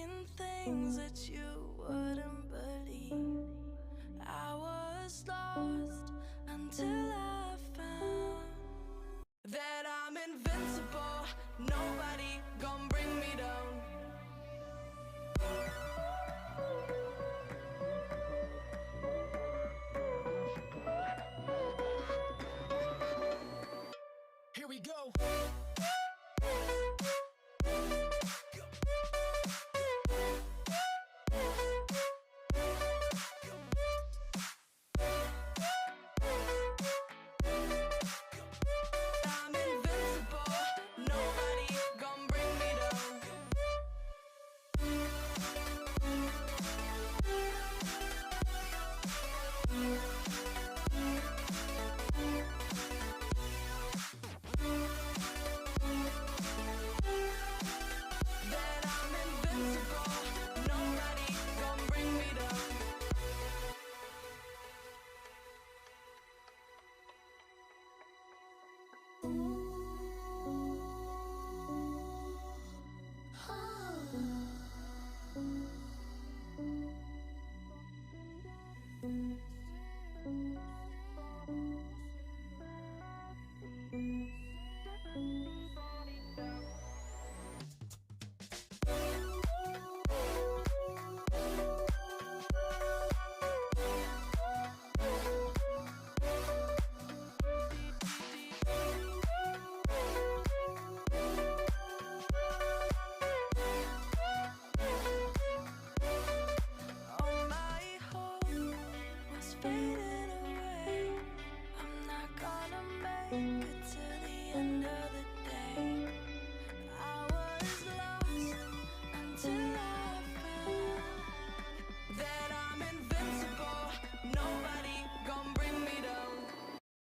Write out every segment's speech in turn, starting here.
seen things that you wouldn't believe. I was lost until I found that I'm invincible. Nobody gon' bring me down. Here we go.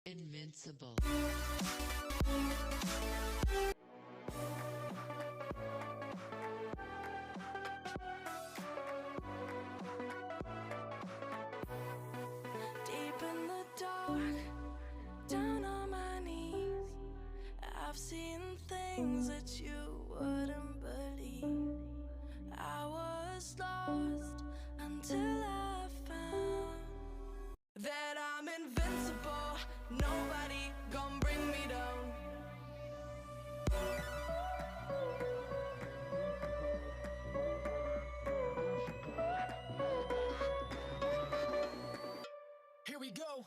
Invincible. Deep in the dark, down on my knees, I've seen things that you wouldn't believe. I was lost until I found that I'm invincible. Nobody gon' bring me down. Here we go.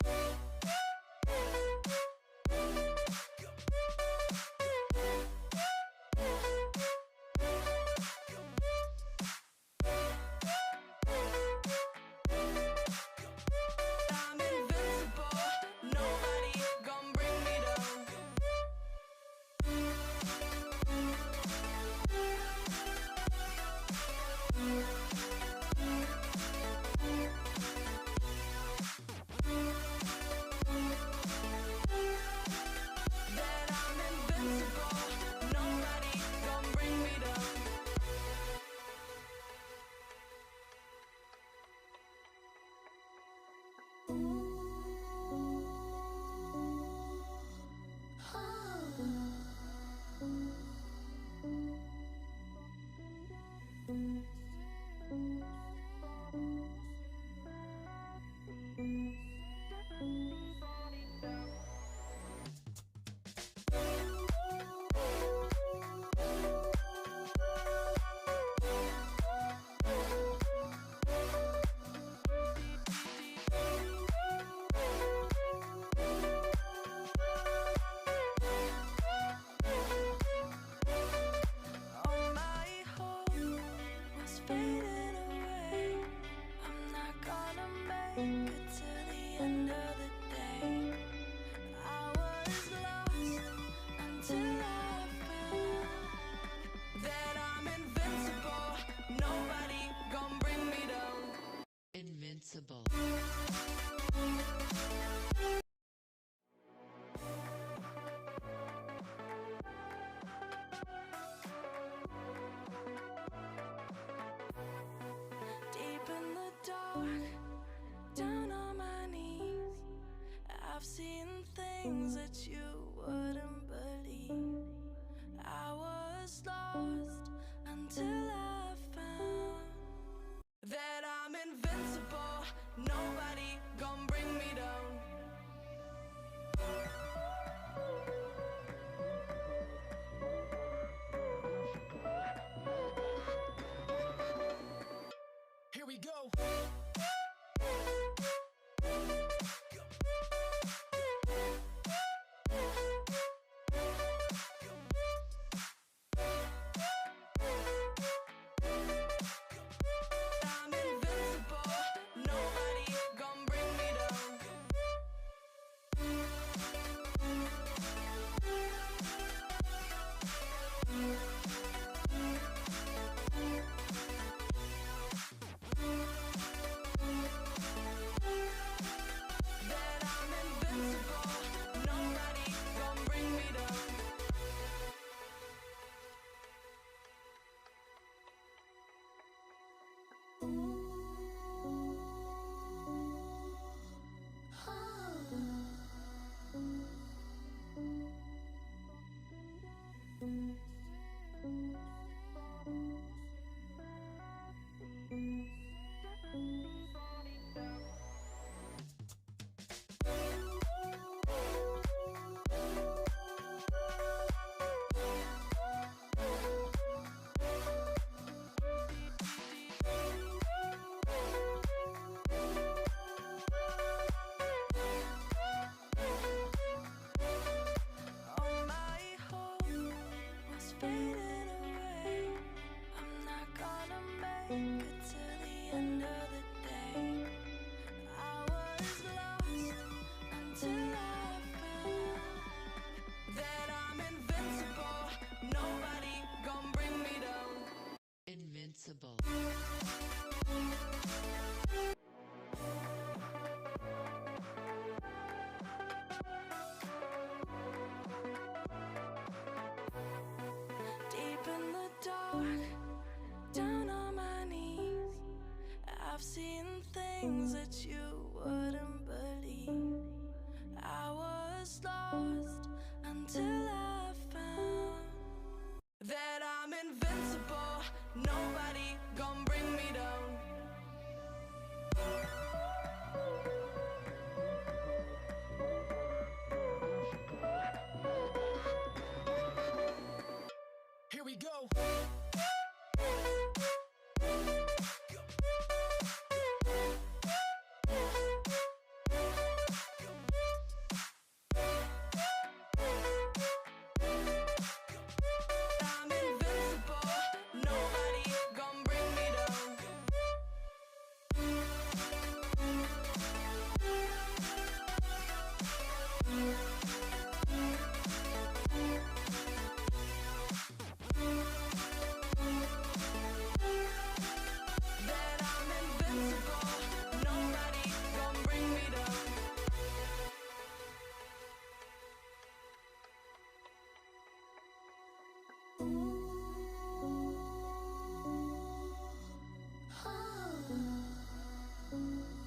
Invincible. Deep in the dark, down on my knees, I've seen things that you wouldn't believe. I was lost until I found Nobody gon' bring me down. Here we go. I'm invincible. Nobody gon' bring me down. That I'm invincible. Nobody gon' bring me down. All my hope was fading away. I'm not gonna make it to the end of the day. I was lost until I found that I'm invincible. Nobody gon' bring me down. Invincible. Deep in the dark, down on my knees, I've seen things that you wouldn't believe. I was lost until I